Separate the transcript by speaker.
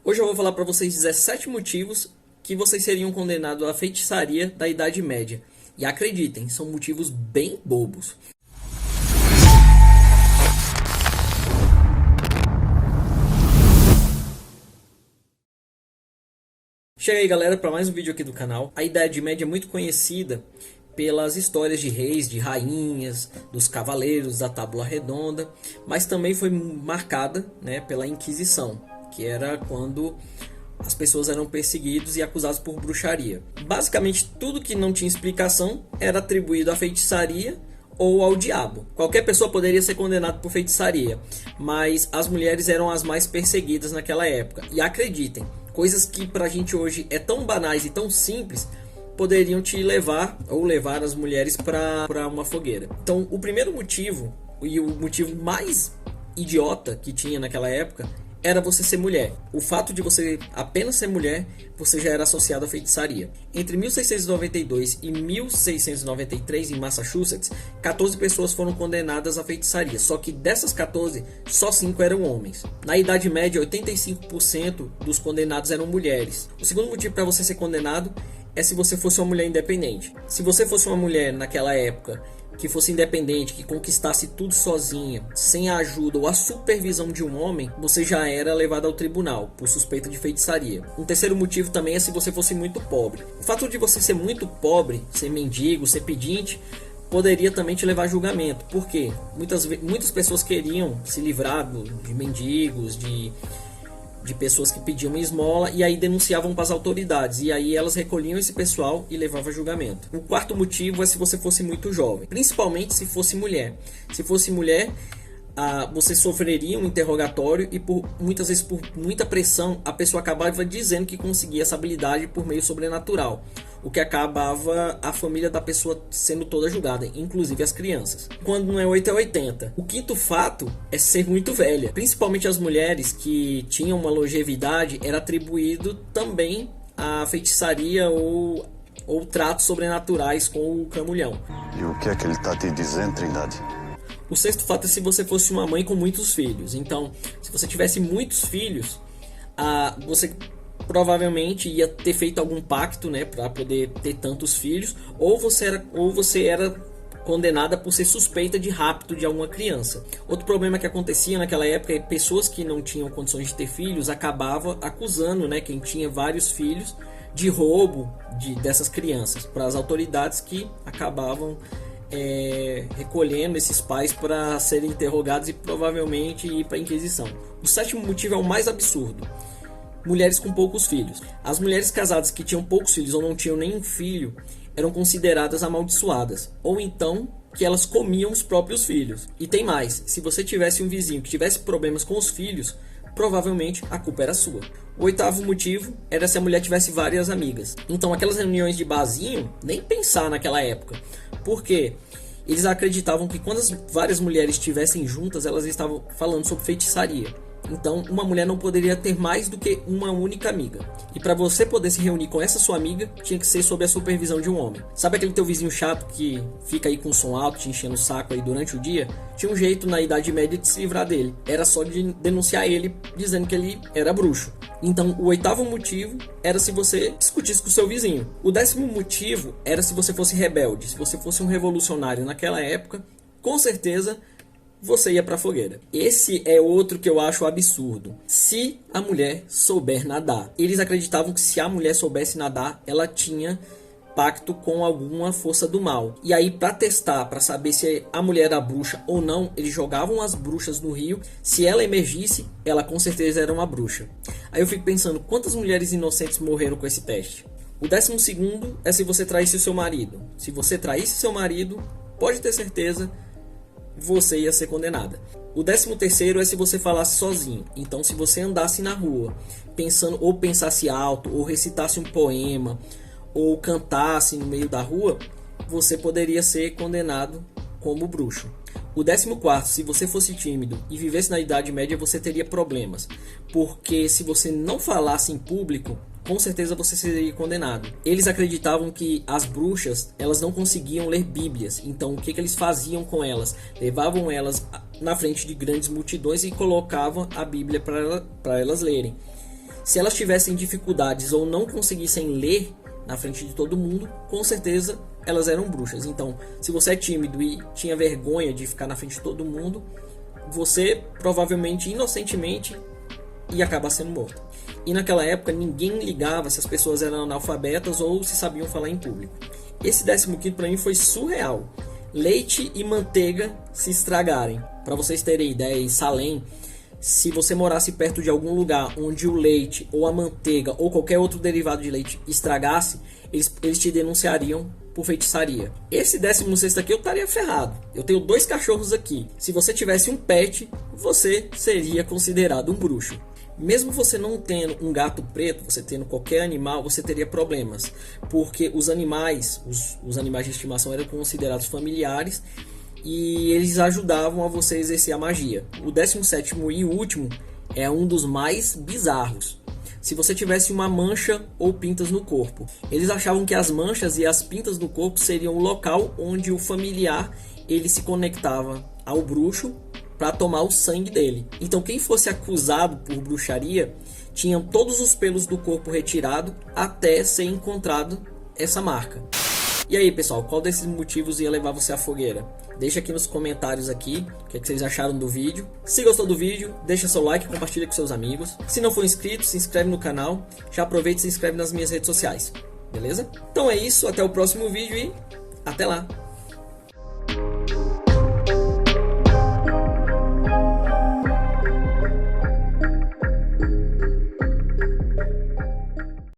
Speaker 1: Hoje eu vou falar para vocês 17 motivos que vocês seriam condenados à feitiçaria da Idade Média. E acreditem, são motivos bem bobos. Chega aí, galera, para mais um vídeo aqui do canal. A Idade Média é muito conhecida pelas histórias de reis, de rainhas, dos cavaleiros, da Tábua Redonda, mas também foi marcada, pela Inquisição, que era quando as pessoas eram perseguidas e acusadas por bruxaria. Basicamente, tudo que não tinha explicação era atribuído à feitiçaria ou ao diabo. Qualquer pessoa poderia ser condenada por feitiçaria, mas as mulheres eram as mais perseguidas naquela época. E acreditem, coisas que pra gente hoje é tão banais e tão simples poderiam te levar ou levar as mulheres para uma fogueira. Então, o primeiro motivo e o motivo mais idiota que tinha naquela época era você ser mulher. O fato de você apenas ser mulher, você já era associado à feitiçaria. Entre 1692 e 1693, em Massachusetts, 14 pessoas foram condenadas à feitiçaria. Só que dessas 14, só 5 eram homens. Na Idade Média, 85% dos condenados eram mulheres. O segundo motivo para você ser condenado é se você fosse uma mulher independente. Se você fosse uma mulher naquela época que fosse independente, que conquistasse tudo sozinha, sem a ajuda ou a supervisão de um homem, você já era levado ao tribunal por suspeita de feitiçaria. Um terceiro motivo também é se você fosse muito pobre. O fato de você ser muito pobre, ser mendigo, ser pedinte, poderia também te levar a julgamento. Por quê? Muitas pessoas queriam se livrar de mendigos, de pessoas que pediam uma esmola e aí denunciavam para as autoridades, e aí elas recolhiam esse pessoal e levavam a julgamento. O quarto motivo é se você fosse muito jovem, principalmente se fosse mulher. Se fosse mulher, você sofreria um interrogatório e muitas vezes por muita pressão a pessoa acabava dizendo que conseguia essa habilidade por meio sobrenatural, o que acabava a família da pessoa sendo toda julgada, inclusive as crianças. Quando não é 8 é 80. O quinto fato é ser muito velha. Principalmente as mulheres que tinham uma longevidade era atribuído também a feitiçaria ou tratos sobrenaturais com o camulhão.
Speaker 2: E o que é que ele está te dizendo, Trindade?
Speaker 1: O sexto fato é se você fosse uma mãe com muitos filhos. Então, se você tivesse muitos filhos, você provavelmente ia ter feito algum pacto, para poder ter tantos filhos, ou você era condenada por ser suspeita de rapto de alguma criança. Outro problema que acontecia naquela época é que pessoas que não tinham condições de ter filhos acabavam acusando, quem tinha vários filhos, de roubo dessas crianças para as autoridades, que acabavam recolhendo esses pais para serem interrogados e provavelmente ir para a Inquisição. O sétimo motivo é o mais absurdo: mulheres com poucos filhos. As mulheres casadas que tinham poucos filhos ou não tinham nenhum filho eram consideradas amaldiçoadas, ou então que elas comiam os próprios filhos. E tem mais: se você tivesse um vizinho que tivesse problemas com os filhos, provavelmente a culpa era sua. O oitavo motivo era se a mulher tivesse várias amigas. Então aquelas reuniões de barzinho, nem pensar naquela época, porque eles acreditavam que quando as várias mulheres estivessem juntas, elas estavam falando sobre feitiçaria. Então uma mulher não poderia ter mais do que uma única amiga. E para você poder se reunir com essa sua amiga, tinha que ser sob a supervisão de um homem. Sabe aquele teu vizinho chato que fica aí com som alto, te enchendo o saco aí durante o dia? Tinha um jeito na Idade Média de se livrar dele. Era só de denunciar ele, dizendo que ele era bruxo. Então o oitavo motivo era se você discutisse com o seu vizinho. O décimo motivo era se você fosse rebelde. Se você fosse um revolucionário naquela época, com certeza você ia pra fogueira. Esse é outro que eu acho absurdo. Se a mulher souber nadar. Eles acreditavam que se a mulher soubesse nadar, ela tinha pacto com alguma força do mal. E aí, para testar, para saber se a mulher era bruxa ou não, eles jogavam as bruxas no rio. Se ela emergisse, ela com certeza era uma bruxa. Aí eu fico pensando, quantas mulheres inocentes morreram com esse teste? O 12º é se você traísse o seu marido. Se você traísse seu marido, pode ter certeza, você ia ser condenada. O 13º é se você falasse sozinho. Então, se você andasse na rua pensasse alto, ou recitasse um poema, ou cantasse no meio da rua, você poderia ser condenado como bruxo. O 14º, se você fosse tímido e vivesse na Idade Média, você teria problemas, porque se você não falasse em público, com certeza você seria condenado. Eles acreditavam que as bruxas, elas não conseguiam ler bíblias, então o que eles faziam com elas? Levavam elas na frente de grandes multidões e colocavam a Bíblia para elas lerem. Se elas tivessem dificuldades ou não conseguissem ler na frente de todo mundo, com certeza elas eram bruxas. Então, se você é tímido e tinha vergonha de ficar na frente de todo mundo, você provavelmente, inocentemente, ia acabar sendo morto. E naquela época ninguém ligava se as pessoas eram analfabetas ou se sabiam falar em público. Esse 15º para mim foi surreal. Leite e manteiga se estragarem. Para vocês terem ideia, em Salem, se você morasse perto de algum lugar onde o leite ou a manteiga ou qualquer outro derivado de leite estragasse, eles te denunciariam por feitiçaria. Esse 16º aqui eu estaria ferrado. Eu tenho 2 cachorros aqui. Se você tivesse um pet, você seria considerado um bruxo. Mesmo você não tendo um gato preto, você tendo qualquer animal, você teria problemas. Porque os animais, os animais de estimação eram considerados familiares e eles ajudavam a você exercer a magia. O 17º e último é um dos mais bizarros. Se você tivesse uma mancha ou pintas no corpo, eles achavam que as manchas e as pintas no corpo seriam o local onde o familiar ele se conectava ao bruxo para tomar o sangue dele. Então quem fosse acusado por bruxaria tinha todos os pelos do corpo retirado até ser encontrado essa marca. E aí, pessoal, qual desses motivos ia levar você à fogueira? Deixa aqui nos comentários aqui o que vocês acharam do vídeo. Se gostou do vídeo, deixa seu like e compartilha com seus amigos. Se não for inscrito, se inscreve no canal. Já aproveita e se inscreve nas minhas redes sociais. Beleza? Então é isso, até o próximo vídeo e até lá!